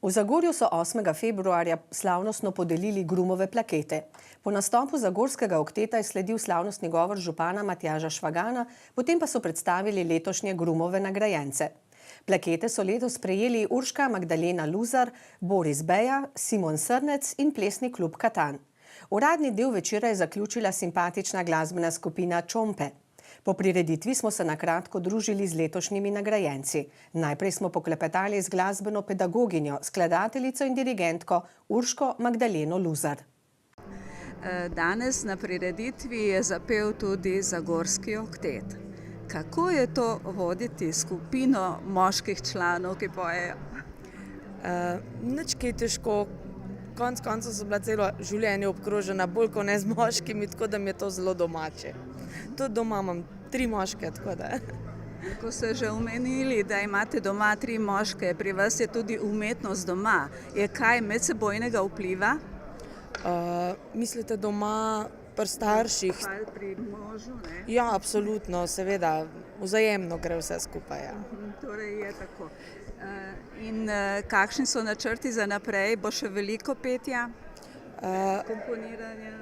V Zagorju so 8. februarja slavnostno podelili Grumove plakete. Po nastopu Zagorskega okteta je sledil slavnostni govor župana Matjaža Švagana, potem pa so predstavili letošnje Grumove nagrajence. Plakete so letos prejeli Urška Magdalena Luzar, Boris Beja, Simon Srnec in plesni klub Katan. Uradni del večera je zaključila simpatična glasbena skupina Čompe. Po prireditvi smo se na kratko družili z letošnjimi nagrajenci. Najprej smo poklepetali z glasbeno pedagoginjo, skladateljico in dirigentko Urško Magdaleno Luzar. Danes na prireditvi je zapel tudi Zagorski oktet. Kako je to voditi skupino moških članov, ki pojejo? Nič kaj težko. Konec koncev so bila celo življenje obkrožena bolj kot ne z moškimi, tako da mi je to zelo domače. Tudi doma imam 3 moške, tako da. Ko ste že omenili, da imate doma 3 moške, pri vas je tudi umetnost doma. Je kaj medsebojnega vpliva? Mislite doma pri starših? Pri možu, ne? Ja, absolutno, seveda. Vzajemno gre vse skupaj. Ja. Torej je tako. In kakšni so načrti za naprej? Bo še veliko petja, komponiranja?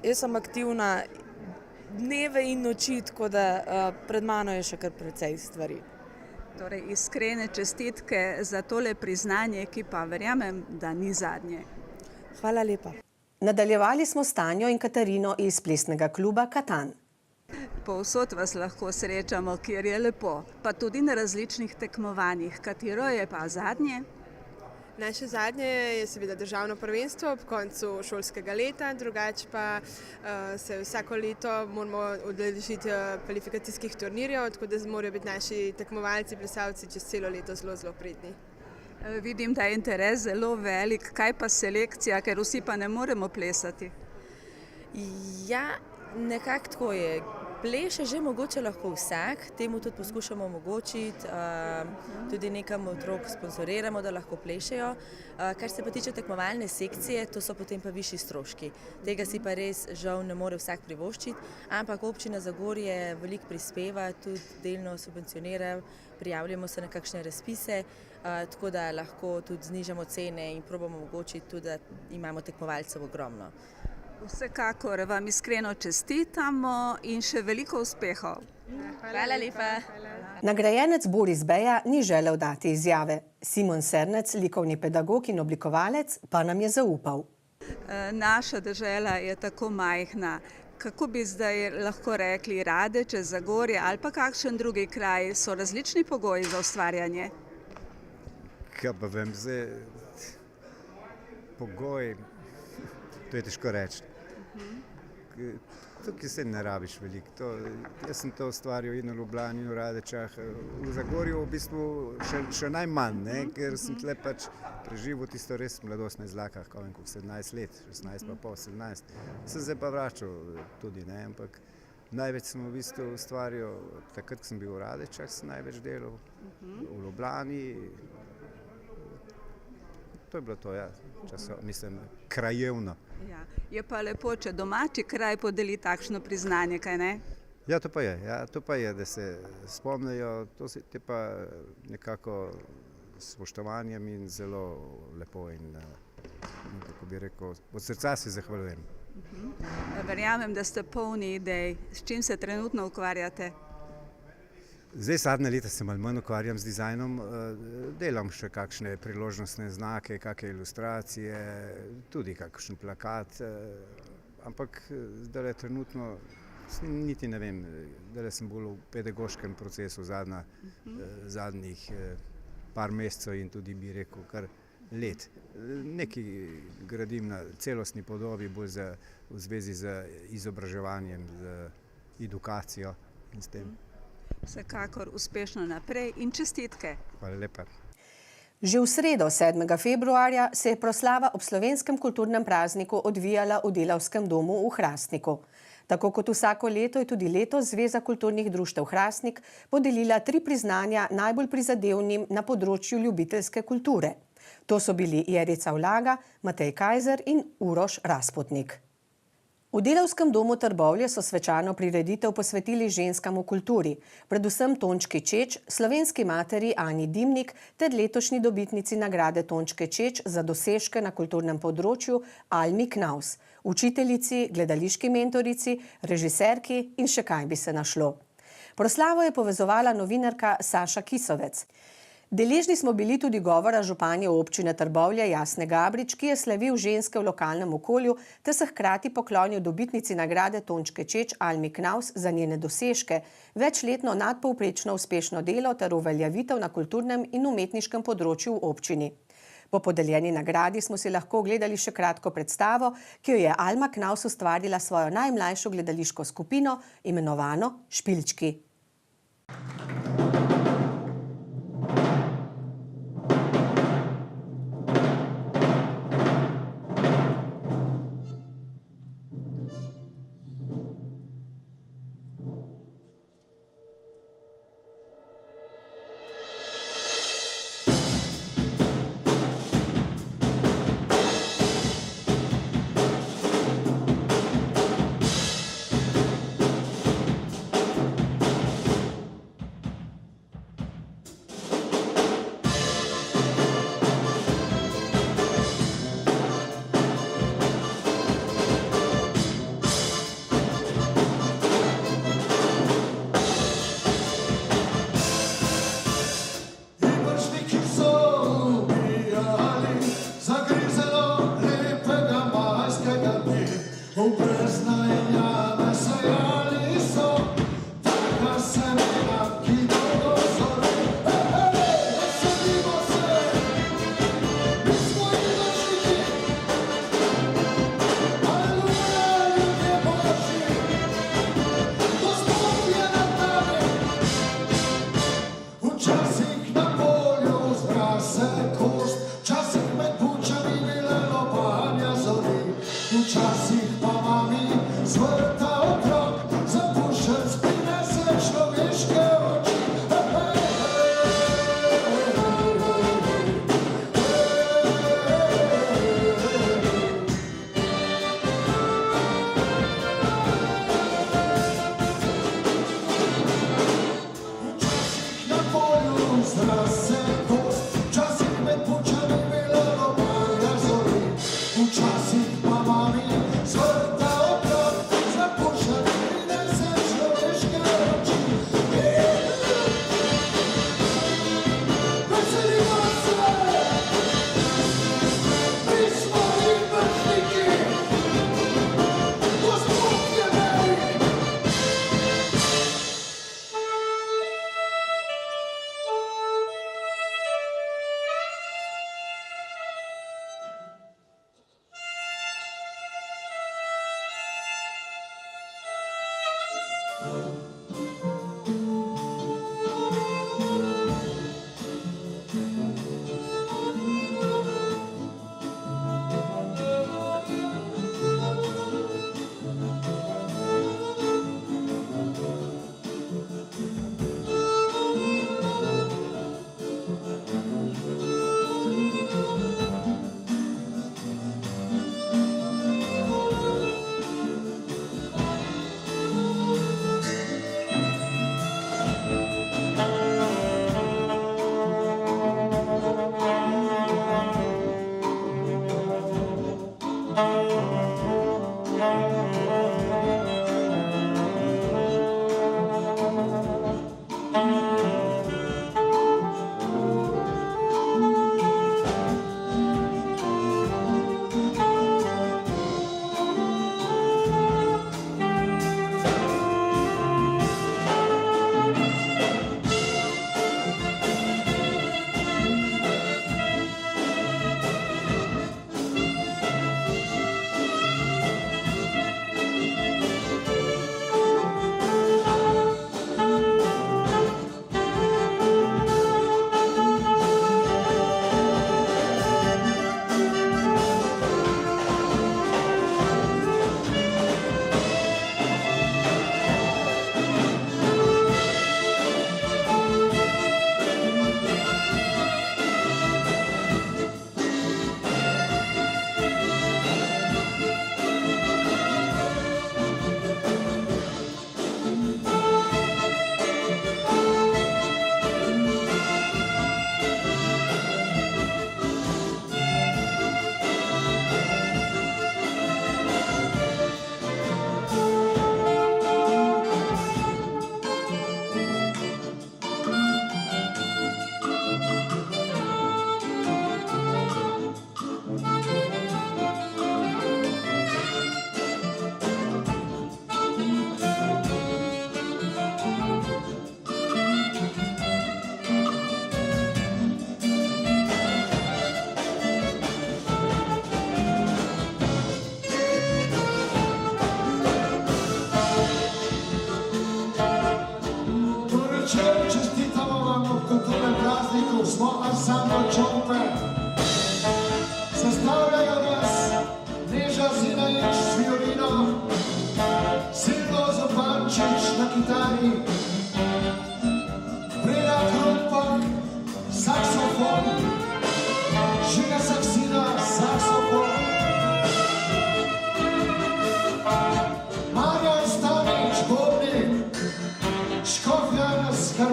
Jaz sem aktivna dneve in noči, tako da pred mano je še kar precej stvari. Torej iskrene čestitke za tole priznanje, ki pa verjamem, da ni zadnje. Hvala lepa. Nadaljevali smo s Tanjo in Katarino iz plesnega kluba Katan. Povsod vas lahko srečamo, kjer je lepo, pa tudi na različnih tekmovanjih. Katero je pa zadnje? Naše zadnje je seveda državno prvenstvo ob koncu šolskega leta, drugače pa se vsako leto moramo udeležiti kvalifikacijskih turnirjev, tako da morajo biti naši tekmovalci, plesalci čez celo leto zelo pridni. Vidim, da je interes zelo velik. Kaj pa selekcija, ker vsi pa ne moremo plesati? Ja, nekako tako je. Pleše že mogoče lahko vsak, temu tudi poskušamo omogočiti, tudi nekam otrok sponzoriramo, da lahko plešejo. Kar se pa tiče tekmovalne sekcije, to so potem pa višji stroški. Tega si pa res žal ne more vsak privoščiti, ampak občina Zagorje veliko prispeva, tudi delno subvencionira, prijavljamo se na kakšne razpise, tako da lahko tudi znižamo cene in probamo omogočiti tudi, da imamo tekmovalcev ogromno. Vsekakor vam iskreno čestitamo in še veliko uspehov. Hvala lepa. Nagrajenec Boris Beja ni želel dati izjave. Simon Srnec, likovni pedagog in oblikovalec, pa nam je zaupal. Naša dežela je tako majhna. Kako bi zdaj lahko rekli, Radeče, Zagorje ali pa kakšen drugi kraj, so različni pogoji za ustvarjanje? Kaj pa vem, zdaj pogoji, to je težko reči. Tukaj se ne rabiš veliko. Jaz sem to ustvaril in v Ljubljani, in v Radečah. V Zagorju v bistvu še najmanj, ne? Ker sem tle pač preživel tisto res mladostne zlakah, ko vem, 17 let, 16 pa pol, 17. Sem zdaj pa vračal tudi, ne? Ampak največ sem v bistvu ustvaril, takrat, ko sem bil v Radečah, sem največ delal, v Ljubljani. To je bilo to, ja, mislim, krajevno. Ja. Je pa lepo, če domači kraj podeli takšno priznanje, kaj ne? Ja, to pa je, da se spomnijo, to je pa nekako s spoštovanjem in zelo lepo in, kako bi rekel, od srca se zahvaljujem. Verjamem, da ste polni idej. S čim se trenutno ukvarjate? Zdaj zadnje leta se malo manj ukvarjam z dizajnom, delam še kakšne priložnostne znake, kakšne ilustracije, tudi kakšen plakat. ampak zdaj trenutno niti ne vem, zdaj sem bolj v pedagoškem procesu zadnjih par mesecev in tudi bi rekel kar let. Nekaj gradim na celostni podobi, bolj v zvezi z izobraževanjem, z edukacijo in s tem. Vsekakor uspešno naprej in čestitke. Hvala lepa. Že v sredo, 7. februarja, se je proslava ob slovenskem kulturnem prazniku odvijala v Delavskem domu v Hrastniku. Tako kot vsako leto je tudi letos Zveza kulturnih društev Hrastnik podelila 3 priznanja najbolj prizadevnim na področju ljubiteljske kulture. To so bili Jerica Vlaga, Matej Kajzer in Uroš Rasputnik. V Delavskem domu Trbovlje so svečano prireditev posvetili ženskam v kulturi, predvsem Tončki Čeč, slovenski materi Ani Dimnik ter letošnji dobitnici nagrade Tončke Čeč za dosežke na kulturnem področju Almi Knaus, učiteljici, gledališki mentorici, režiserki in še kaj bi se našlo. Proslavo je povezovala novinarka Saša Kisovec. Deležni smo bili tudi govora županje občine Trbovlje Jasne Gabrič, ki je slavil ženske v lokalnem okolju ter se hkrati poklonil dobitnici nagrade Tončke Čeč Almi Knaus za njene dosežke, večletno nadpovprečno uspešno delo ter uveljavitev na kulturnem in umetniškem področju v občini. Po podeljeni nagradi smo si lahko ogledali še kratko predstavo, ki jo je Alma Knaus ustvarila svojo najmlajšo gledališko skupino, imenovano Špilčki.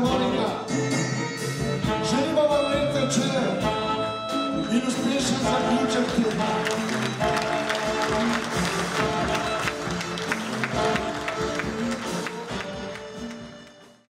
filharmonika. Želimo vam lep večer in uspešen zaključek tedna.